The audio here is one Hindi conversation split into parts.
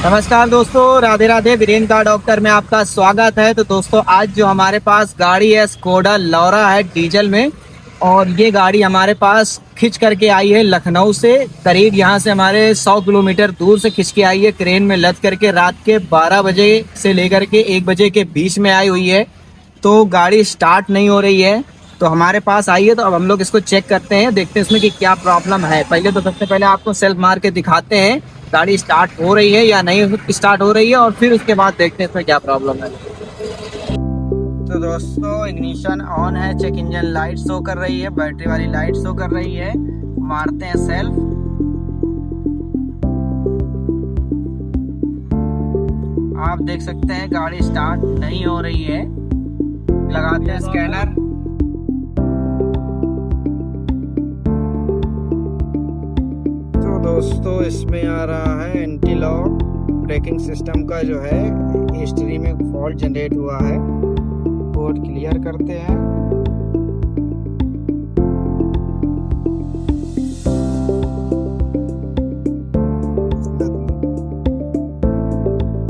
नमस्कार दोस्तों, राधे राधे। वीरेंद्र कार डॉक्टर में आपका स्वागत है। तो दोस्तों, आज जो हमारे पास गाड़ी है स्कोडा लौरा है डीजल में, और ये गाड़ी हमारे पास खिंच करके आई है लखनऊ से। करीब यहाँ से हमारे 100 किलोमीटर दूर से खिंच के आई है, क्रेन में लद करके। रात के 12 बजे से लेकर के 1 बजे के बीच में आई हुई है। तो गाड़ी स्टार्ट नहीं हो रही है, तो हमारे पास आई है। तो अब हम लोग इसको चेक करते हैं, देखते हैं इसमें कि क्या प्रॉब्लम है। पहले तो सबसे पहले आपको सेल्फ मार के दिखाते हैं गाड़ी स्टार्ट हो रही है या नहीं स्टार्ट हो रही है, और फिर उसके बाद देखते हैं इसमें क्या प्रॉब्लम है। तो दोस्तों, इग्निशन ऑन है, चेक इंजन लाइट शो कर रही है, बैटरी वाली लाइट शो कर रही है। मारते हैं सेल्फ। आप देख सकते हैं गाड़ी स्टार्ट नहीं हो रही है। लगाते हैं स्कैनर। तो दोस्तों, इसमें आ रहा है एंटी लॉक ब्रेकिंग सिस्टम का जो है हिस्ट्री में फॉल्ट जनरेट हुआ है। कोड क्लियर करते हैं।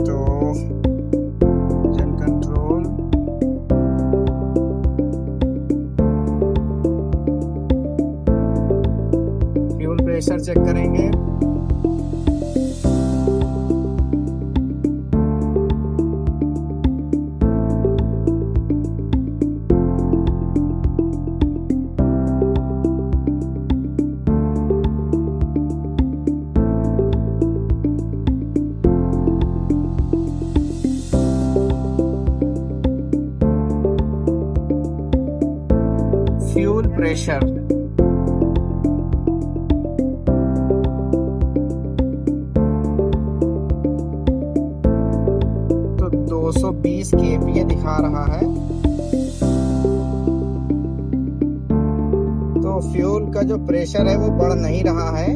तो engine control, fuel pressure check करेंगे। फ्यूल प्रेशर, तो 220 kPa दिखा रहा है। तो फ्यूल का जो प्रेशर है वो बढ़ नहीं रहा है।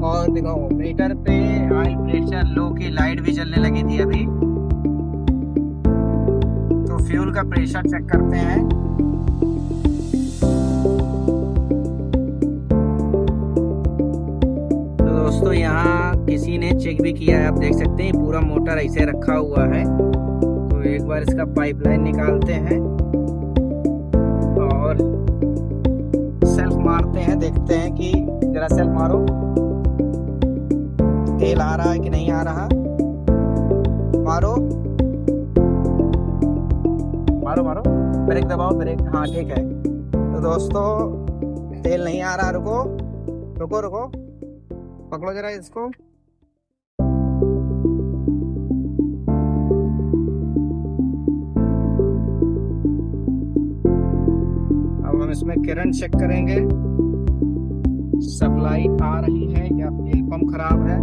और देखो, मीटर पे ऑयल प्रेशर लो की लाइट भी जलने लगी थी अभी। तो फ्यूल का प्रेशर चेक करते हैं। दोस्तों, यहाँ किसी ने चेक भी किया है, आप देख सकते हैं पूरा मोटर ऐसे रखा हुआ है। तो एक बार इसका पाइपलाइन निकालते हैं और सेल्फ मारते हैं, देखते हैं कि जरा सेल्फ मारो, तेल आ रहा है कि नहीं आ रहा। मारो मारो मारो, ब्रेक दबाओ, ब्रेक, हाँ ठीक है। तो दोस्तों, तेल नहीं आ रहा। रुको रुको रुको, पकड़ो जरा इसको। अब हम इसमें करंट चेक करेंगे, सप्लाई आ रही है या फ्यूल पंप खराब है।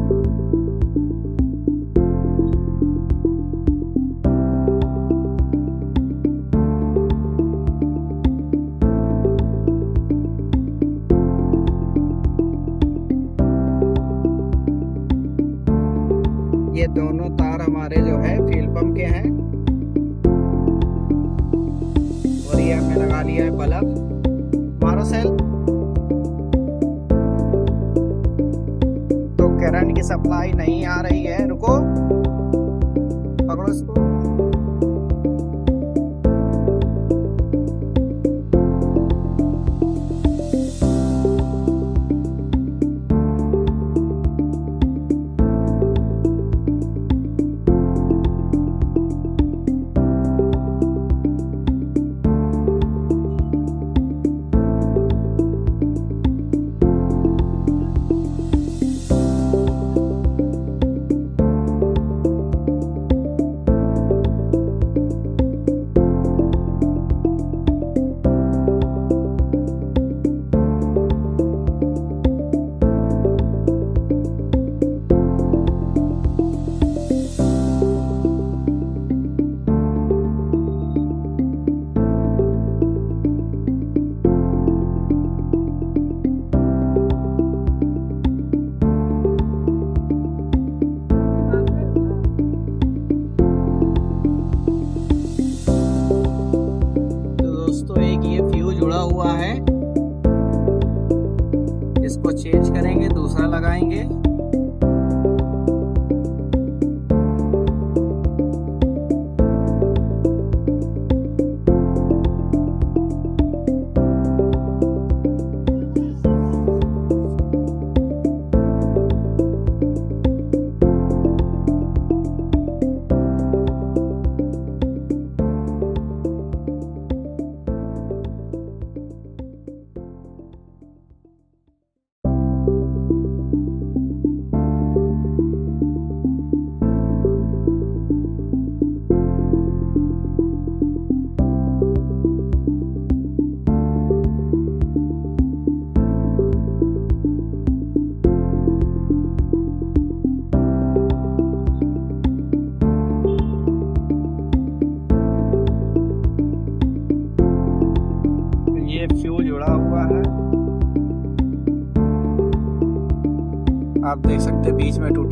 ये दोनों तार हमारे जो है फ्यूल पंप के हैं, और ये हमने लगा लिया है बल्ब। मारो सेल। तो करंट की सप्लाई नहीं आ रही है। रुको, पकड़ो इसको।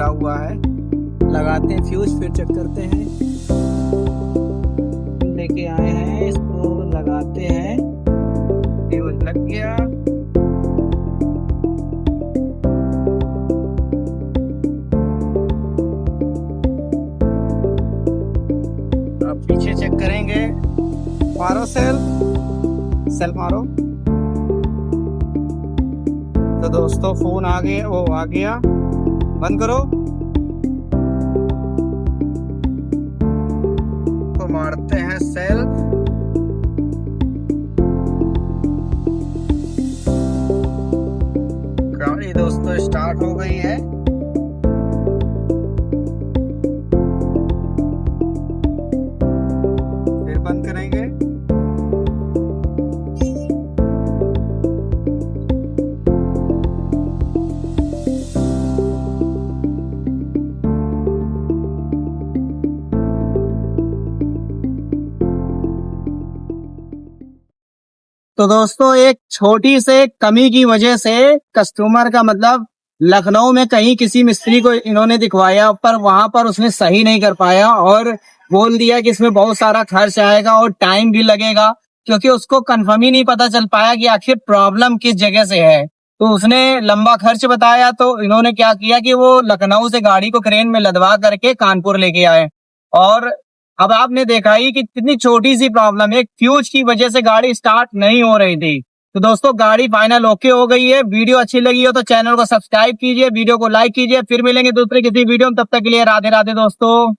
हुआ है। लगाते हैं फ्यूज, फिर चेक करते हैं। लेके आए हैं, इसको लगाते हैं। फ्यूज लग गया। अब पीछे चेक करेंगे। मारो सेल मारो। तो दोस्तों फोन आ गया, वो आ गया। बंद करो। तो मारते हैं सेल्फ। गाड़ी दोस्तों स्टार्ट हो गई है। फिर बंद करेंगे। तो दोस्तों एक छोटी से कमी की वजह से कस्टमर का मतलब लखनऊ में कहीं किसी मिस्त्री को इन्होंने दिखवाया, पर वहां पर उसने सही नहीं कर पाया और बोल दिया कि इसमें बहुत सारा खर्च आएगा और टाइम भी लगेगा, क्योंकि उसको कंफर्म ही नहीं पता चल पाया कि आखिर प्रॉब्लम किस जगह से है। तो उसने लंबा खर्च बताया, तो इन्होंने क्या किया कि वो लखनऊ से गाड़ी को क्रेन में लदवा करके कानपुर लेके आए। और अब आपने देखा ही कि कितनी छोटी सी प्रॉब्लम है, एक फ्यूज की वजह से गाड़ी स्टार्ट नहीं हो रही थी। तो दोस्तों गाड़ी फाइनल ओके हो गई है। वीडियो अच्छी लगी हो तो चैनल को सब्सक्राइब कीजिए, वीडियो को लाइक कीजिए। फिर मिलेंगे दूसरे किसी वीडियो में, तब तक के लिए राधे राधे दोस्तों।